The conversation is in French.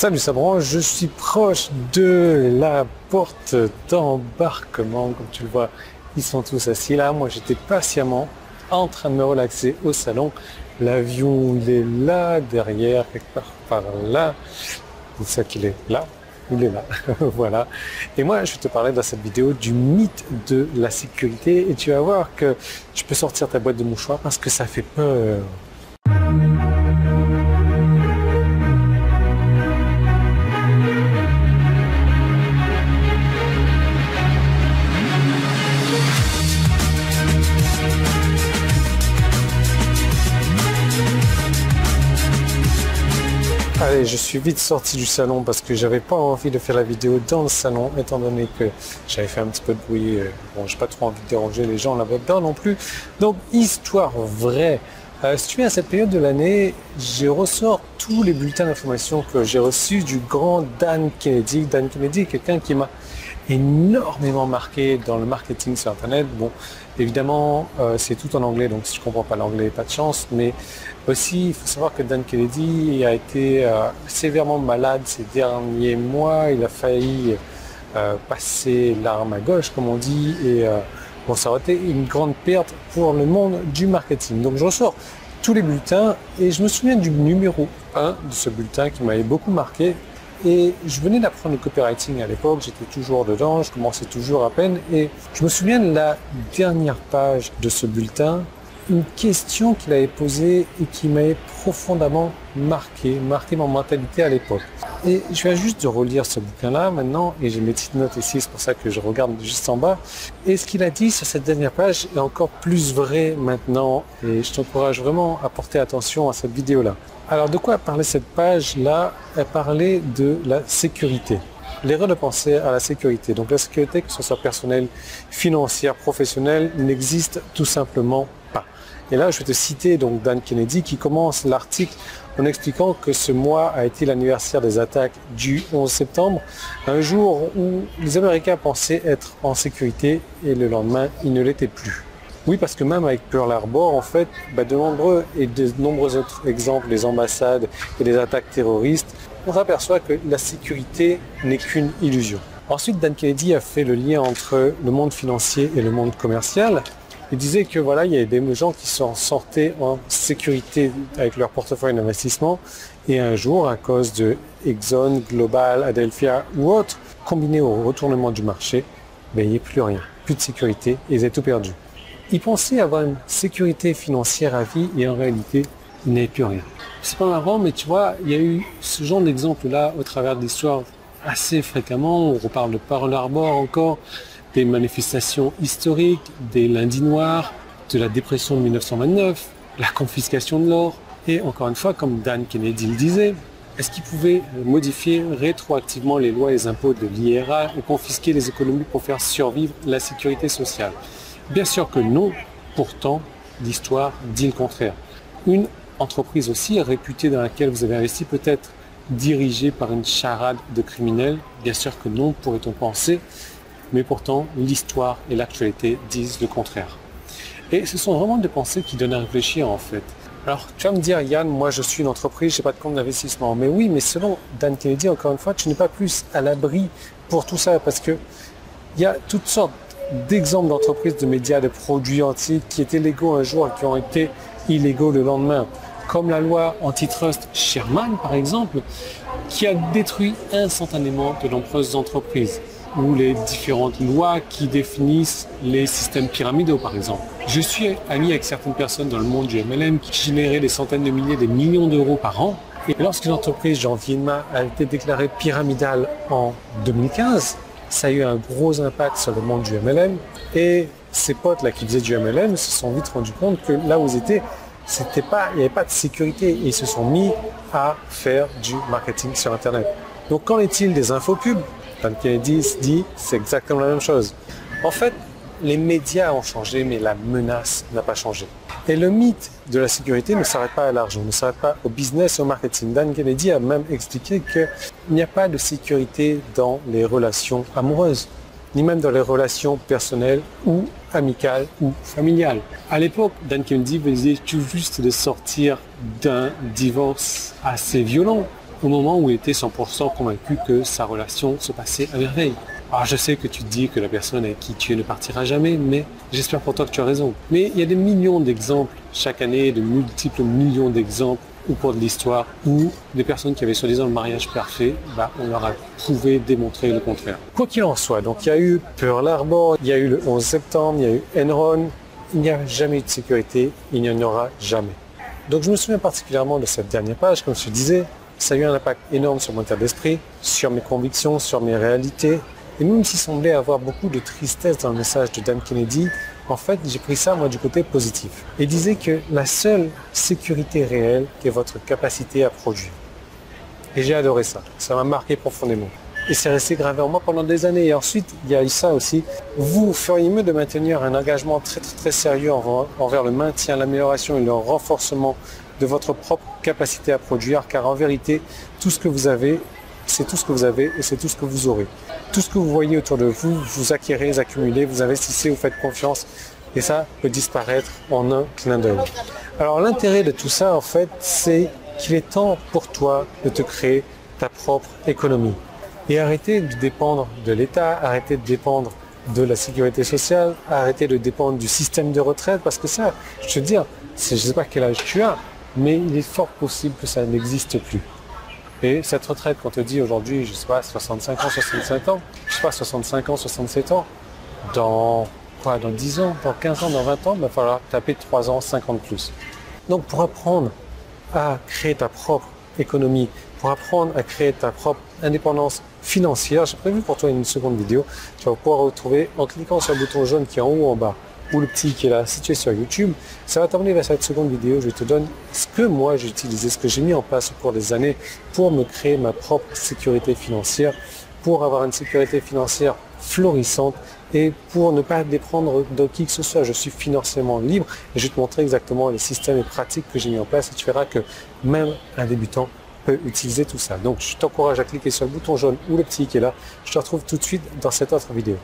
Salut Sabran, je suis proche de la porte d'embarquement. Comme tu le vois, ils sont tous assis là. Moi, j'étais patiemment en train de me relaxer au salon. L'avion, il est là, derrière, quelque part par là. C'est ça qu'il est là. Il est là. Voilà. Et moi, je vais te parler dans cette vidéo du mythe de la sécurité. Et tu vas voir que tu peux sortir ta boîte de mouchoirs parce que ça fait peur. Allez, je suis vite sorti du salon parce que j'avais pas envie de faire la vidéo dans le salon, étant donné que j'avais fait un petit peu de bruit. Bon, j'ai pas trop envie de déranger les gens là-dedans non plus. Donc, histoire vraie. Si tu es à cette période de l'année, je ressors tous les bulletins d'information que j'ai reçus du grand Dan Kennedy. Dan Kennedy est quelqu'un qui m'a énormément marqué dans le marketing sur Internet. Bon, évidemment, c'est tout en anglais, donc si tu comprends pas l'anglais, pas de chance. Mais aussi, il faut savoir que Dan Kennedy a été sévèrement malade ces derniers mois. Il a failli passer l'arme à gauche, comme on dit, et bon, ça aurait été une grande perte pour le monde du marketing. Donc je ressors tous les bulletins et je me souviens du numéro 1 de ce bulletin qui m'avait beaucoup marqué. Et je venais d'apprendre le copywriting à l'époque, j'étais toujours dedans, je commençais toujours à peine. Et je me souviens de la dernière page de ce bulletin, une question qu'il avait posée et qui m'avait profondément marqué mon mentalité à l'époque. Et je viens juste de relire ce bouquin-là maintenant, et j'ai mes petites notes ici, c'est pour ça que je regarde juste en bas. Et ce qu'il a dit sur cette dernière page est encore plus vrai maintenant, et je t'encourage vraiment à porter attention à cette vidéo-là. Alors de quoi parlait cette page-là? Elle parlait de la sécurité. L'erreur de penser à la sécurité. Donc la sécurité, que ce soit personnelle, financière, professionnelle, n'existe tout simplement pas. Et là, je vais te citer donc Dan Kennedy qui commence l'article en expliquant que ce mois a été l'anniversaire des attaques du 11 septembre, un jour où les Américains pensaient être en sécurité et le lendemain, ils ne l'étaient plus. Oui, parce que même avec Pearl Harbor, en fait, de nombreux autres exemples, les ambassades et les attaques terroristes, on s'aperçoit que la sécurité n'est qu'une illusion. Ensuite, Dan Kennedy a fait le lien entre le monde financier et le monde commercial. Il disait que voilà, il y avait des gens qui s'en sortaient en sécurité avec leur portefeuille d'investissement et un jour, à cause de Exxon, Global, Adelphia ou autres, combiné au retournement du marché, il n'y a plus rien, plus de sécurité et ils avaient tout perdu. Ils pensaient avoir une sécurité financière à vie et en réalité, ils n'avaient plus rien. C'est pas marrant, mais tu vois, il y a eu ce genre d'exemple-là au travers de l'histoire assez fréquemment. On reparle de Pearl Harbor encore, des manifestations historiques, des lundis noirs, de la dépression de 1929, la confiscation de l'or. Et encore une fois, comme Dan Kennedy le disait, est-ce qu'ils pouvaient modifier rétroactivement les lois et les impôts de l'IRA ou confisquer les économies pour faire survivre la sécurité sociale? Bien sûr que non, pourtant, l'histoire dit le contraire. Une entreprise aussi réputée dans laquelle vous avez investi peut être dirigée par une charade de criminels. Bien sûr que non, pourrait-on penser, mais pourtant, l'histoire et l'actualité disent le contraire. Et ce sont vraiment des pensées qui donnent à réfléchir en fait. Alors, tu vas me dire, Yann, moi je suis une entreprise, je n'ai pas de compte d'investissement. Mais oui, mais selon Dan Kennedy, encore une fois, tu n'es pas plus à l'abri pour tout ça parce que il y a toutes sortes d'exemples d'entreprises, de médias, de produits antiques qui étaient légaux un jour et qui ont été illégaux le lendemain. Comme la loi antitrust Sherman, par exemple, qui a détruit instantanément de nombreuses entreprises. Ou les différentes lois qui définissent les systèmes pyramidaux, par exemple. Je suis ami avec certaines personnes dans le monde du MLM qui généraient des centaines de milliers, des millions d'euros par an. Et lorsqu'une entreprise, genre Vienma, a été déclarée pyramidale en 2015, ça a eu un gros impact sur le monde du MLM et ces potes là qui faisaient du MLM se sont vite rendus compte que là où ils étaient, il n'y avait pas de sécurité et ils se sont mis à faire du marketing sur Internet. Donc qu'en est-il des infopubs? Dan Kennedy se dit c'est exactement la même chose. En fait, les médias ont changé mais la menace n'a pas changé. Et le mythe de la sécurité ne s'arrête pas à l'argent, ne s'arrête pas au business et au marketing. Dan Kennedy a même expliqué qu'il n'y a pas de sécurité dans les relations amoureuses, ni même dans les relations personnelles ou amicales ou familiales. À l'époque, Dan Kennedy venait tout juste de sortir d'un divorce assez violent. au moment où il était 100% convaincu que sa relation se passait à merveille. Alors je sais que tu te dis que la personne avec qui tu es ne partira jamais, mais j'espère pour toi que tu as raison. Mais il y a des millions d'exemples chaque année, de multiples millions d'exemples au cours de l'histoire où des personnes qui avaient soi-disant le mariage parfait, on leur a prouvé, démontré le contraire. Quoi qu'il en soit, donc il y a eu Pearl Harbor, il y a eu le 11 septembre, il y a eu Enron, il n'y a jamais eu de sécurité, il n'y en aura jamais. Donc je me souviens particulièrement de cette dernière page, comme je te disais, ça a eu un impact énorme sur mon état d'esprit, sur mes convictions, sur mes réalités. Et même s'il semblait avoir beaucoup de tristesse dans le message de Dan Kennedy, en fait, j'ai pris ça, moi, du côté positif. Il disait que la seule sécurité réelle est votre capacité à produire. Et j'ai adoré ça. Ça m'a marqué profondément. Et c'est resté gravé en moi pendant des années. Et ensuite, il y a eu ça aussi. Vous feriez mieux de maintenir un engagement très sérieux envers le maintien, l'amélioration et le renforcement de votre propre capacité à produire, car en vérité, tout ce que vous avez, c'est tout ce que vous avez et c'est tout ce que vous aurez. Tout ce que vous voyez autour de vous, vous acquérez, vous accumulez, vous investissez, vous faites confiance et ça peut disparaître en un clin d'œil. Alors l'intérêt de tout ça, en fait, c'est qu'il est temps pour toi de te créer ta propre économie et arrêter de dépendre de l'État, arrêter de dépendre de la sécurité sociale, arrêter de dépendre du système de retraite parce que ça, je te dis, je ne sais pas quel âge tu as, mais il est fort possible que ça n'existe plus. Et cette retraite, quand on te dit aujourd'hui, je sais pas, 65 ans, 65 ans, je sais pas, 65 ans, 67 ans, dans 10 ans, dans 15 ans, dans 20 ans, il va falloir taper 3 ans, 50 plus. Donc pour apprendre à créer ta propre économie, pour apprendre à créer ta propre indépendance financière, j'ai prévu pour toi une seconde vidéo. Tu vas pouvoir retrouver en cliquant sur le bouton jaune qui est en haut ou en bas, ou le petit qui est là situé sur YouTube. Ça va t'emmener vers cette seconde vidéo. Je te donne ce que moi j'ai utilisé, ce que j'ai mis en place au cours des années pour me créer ma propre sécurité financière, pour avoir une sécurité financière florissante et pour ne pas dépendre de qui que ce soit. Je suis financièrement libre et je vais te montrer exactement les systèmes et pratiques que j'ai mis en place et tu verras que même un débutant peut utiliser tout ça. Donc je t'encourage à cliquer sur le bouton jaune ou le petit qui est là. Je te retrouve tout de suite dans cette autre vidéo.